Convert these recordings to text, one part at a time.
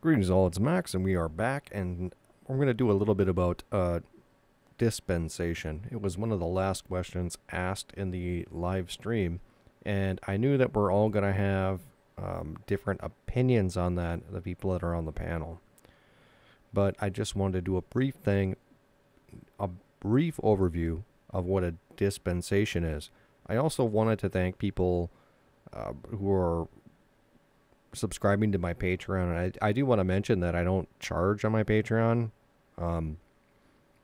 Greetings all, it's Max, and we are back, and we're going to do a little bit about dispensation. It was one of the last questions asked in the live stream, and I knew that we're all going to have different opinions on that, the people that are on the panel. But I just wanted to do a brief overview of what a dispensation is. I also wanted to thank people who are subscribing to my Patreon. I do want to mention that I don't charge on my Patreon.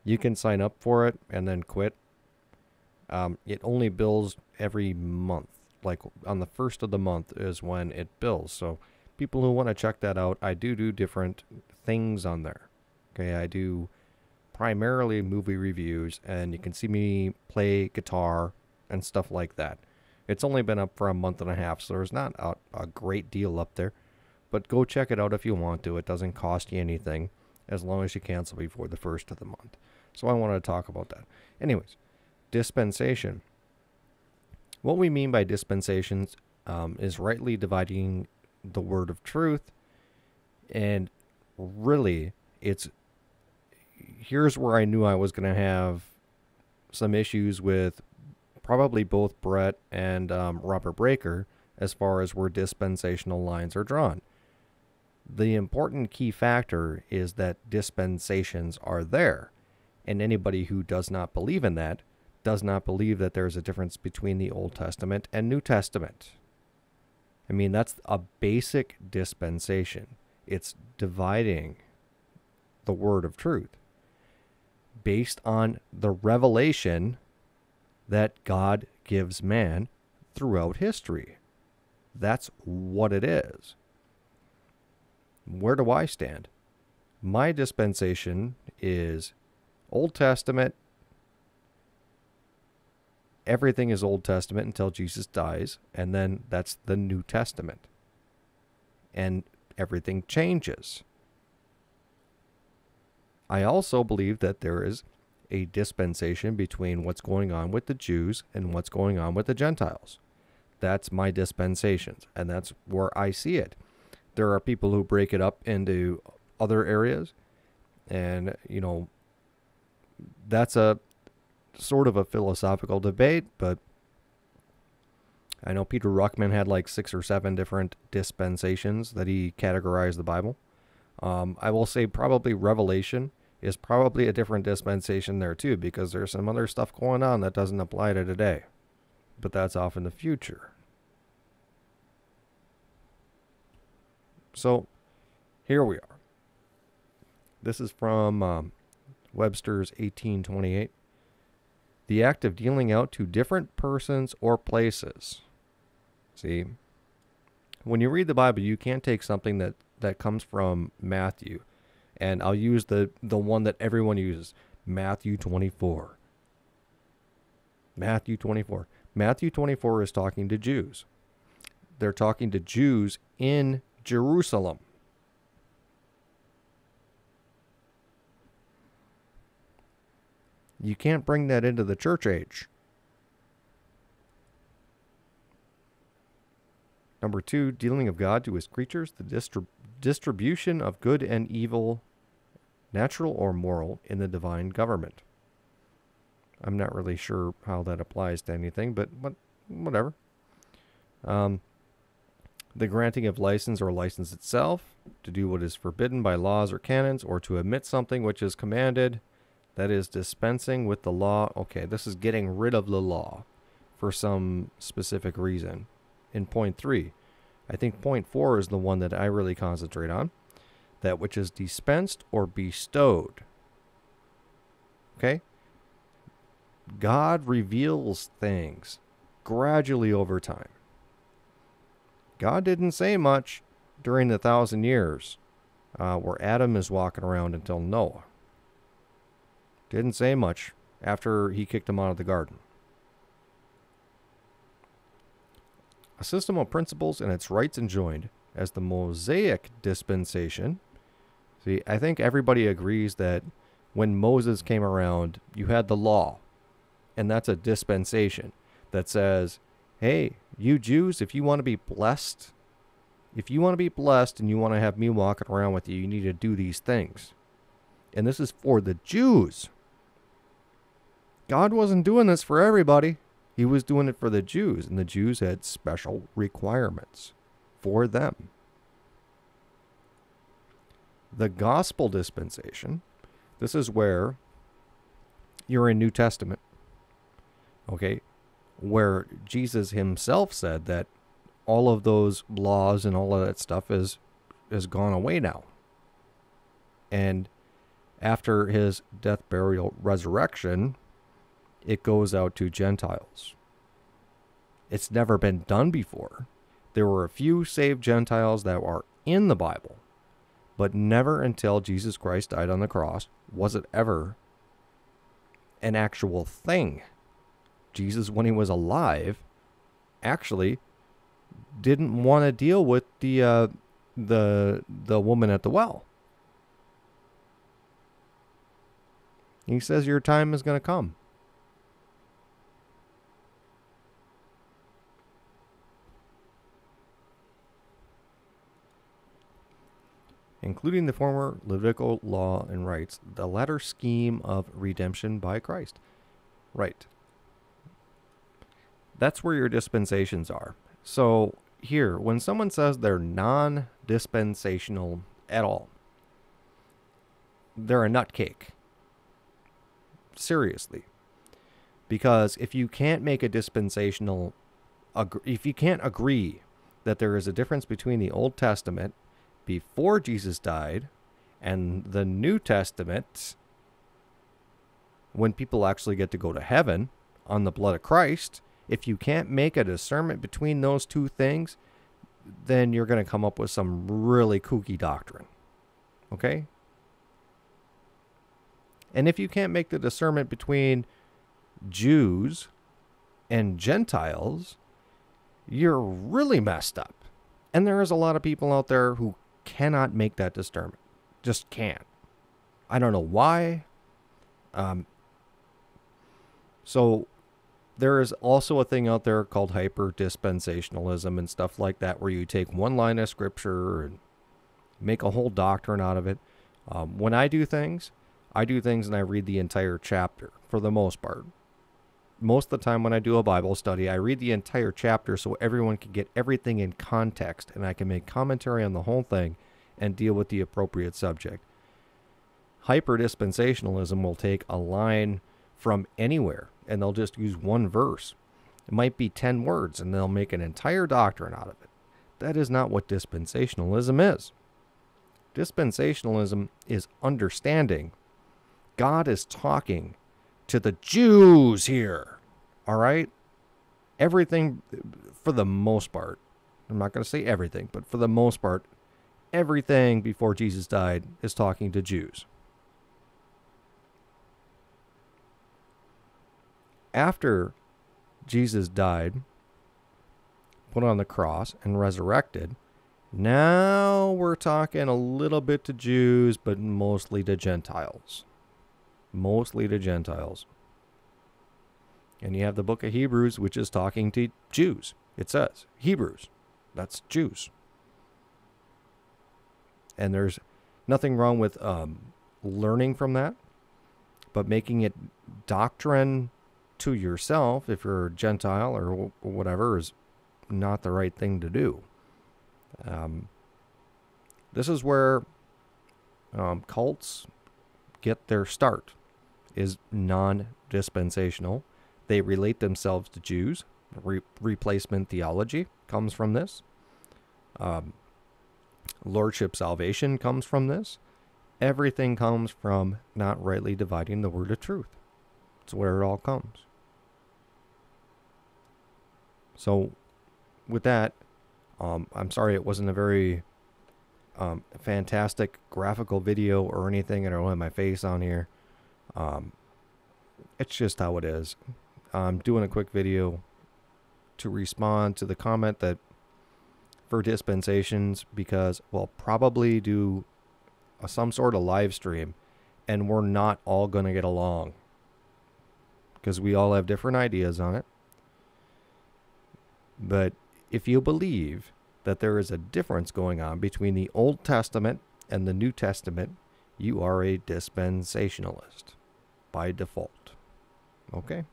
You can sign up for it and then quit. It only bills every month. Like on the first of the month is when it bills. So people who want to check that out, I do different things on there. Okay, I do primarily movie reviews, and you can see me play guitar and stuff like that. It's only been up for a month and a half, so there's not a great deal up there. But go check it out if you want to. It doesn't cost you anything as long as you cancel before the first of the month. So I wanted to talk about that. Anyways, dispensation. What we mean by dispensations is rightly dividing the word of truth. And really, here's where I knew I was going to have some issues with probably both Brett and Robert Breaker as far as where dispensational lines are drawn. The important key factor is that dispensations are there, and anybody who does not believe in that does not believe that there's a difference between the Old Testament and New Testament. I mean, that's a basic dispensation. It's dividing the word of truth based on the revelation that God gives man throughout history. That's what it is. Where do I stand? My dispensation is Old Testament. Everything is Old Testament until Jesus dies, and then that's the New Testament. And everything changes. I also believe that there is a dispensation between what's going on with the Jews and what's going on with the Gentiles. That's my dispensations, and that's where I see it. There are people who break it up into other areas, and, that's a sort of a philosophical debate, but I know Peter Ruckman had like 6 or 7 different dispensations that he categorized the Bible. I will say probably Revelation is probably a different dispensation there too, because there's some other stuff going on that doesn't apply to today. But that's off in the future. So, here we are. This is from Webster's 1828. The act of dealing out to different persons or places. See, when you read the Bible, you can't take something that comes from Matthew, and I'll use the one that everyone uses, Matthew 24. Matthew 24. Matthew 24 is talking to Jews. They're talking to Jews in Jerusalem. You can't bring that into the church age. Number 2, dealing of God to his creatures, the distribution of good and evil, natural or moral, in the divine government. I'm not really sure how that applies to anything, but whatever. The granting of license or license itself, to do what is forbidden by laws or canons, or to omit something which is commanded, that is dispensing with the law. Okay, this is getting rid of the law for some specific reason. In point 3, I think point 4 is the one that I really concentrate on. That which is dispensed or bestowed. Okay? God reveals things gradually over time. God didn't say much during the 1,000 years where Adam is walking around until Noah. Didn't say much after he kicked him out of the garden. A system of principles and its rights enjoined as the Mosaic dispensation. See, I think everybody agrees that when Moses came around, you had the law. And that's a dispensation that says, hey, you Jews, if you want to be blessed If you want to be blessed and you want to have me walking around with you, you need to do these things. And this is for the Jews. God wasn't doing this for everybody. He was doing it for the Jews, and the Jews had special requirements for them. The gospel dispensation, this is where you're in New Testament, okay, where Jesus himself said that all of those laws and all of that stuff is gone away now. And after his death, burial, resurrection, it goes out to Gentiles. It's never been done before. There were a few saved Gentiles that are in the Bible, but never until Jesus Christ died on the cross was it ever an actual thing. Jesus, when he was alive, actually didn't want to deal with the woman at the well. He says, your time is going to come. Including the former Levitical law and rites, the latter scheme of redemption by Christ. Right. That's where your dispensations are. So here, when someone says they're non-dispensational at all, they're a nutcake. Seriously. Because if you can't make a dispensational, if you can't agree that there is a difference between the Old Testament before Jesus died and the New Testament, when people actually get to go to heaven on the blood of Christ, if you can't make a discernment between those two things, then you're going to come up with some really kooky doctrine. Okay? And if you can't make the discernment between Jews and Gentiles, you're really messed up. And there is a lot of people out there who cannot make that discernment. Just can't. I don't know why. So there is also a thing out there called hyper-dispensationalism and stuff like that, where you take one line of scripture and make a whole doctrine out of it. When I do things and I read the entire chapter for the most part. Most of the time when I do a Bible study, I read the entire chapter so everyone can get everything in context, and I can make commentary on the whole thing and deal with the appropriate subject. Hyper-dispensationalism will take a line from anywhere, and they'll just use one verse. It might be 10 words, and they'll make an entire doctrine out of it. That is not what dispensationalism is. Dispensationalism is understanding. God is talking to the Jews here. All right? Everything, for the most part, I'm not going to say everything, but for the most part, everything before Jesus died is talking to Jews. After Jesus died, put on the cross, and resurrected, now we're talking a little bit to Jews, but mostly to Gentiles. Mostly to Gentiles. And you have the book of Hebrews, which is talking to Jews. It says, Hebrews. That's Jews. And there's nothing wrong with learning from that, but making it doctrine to yourself, if you're a Gentile or whatever, is not the right thing to do. This is where cults get their start, is non-dispensational. They relate themselves to Jews. Replacement theology comes from this. Lordship salvation comes from this. Everything comes from not rightly dividing the word of truth. It's where it all comes. So, with that, I'm sorry it wasn't a very fantastic graphical video or anything. I don't have my face on here. It's just how it is. I'm doing a quick video to respond to the comment that for dispensations, because we'll probably do some sort of live stream and we're not all going to get along because we all have different ideas on it. But if you believe that there is a difference going on between the Old Testament and the New Testament, you are a dispensationalist by default. Okay?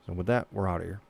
So with that, we're out of here.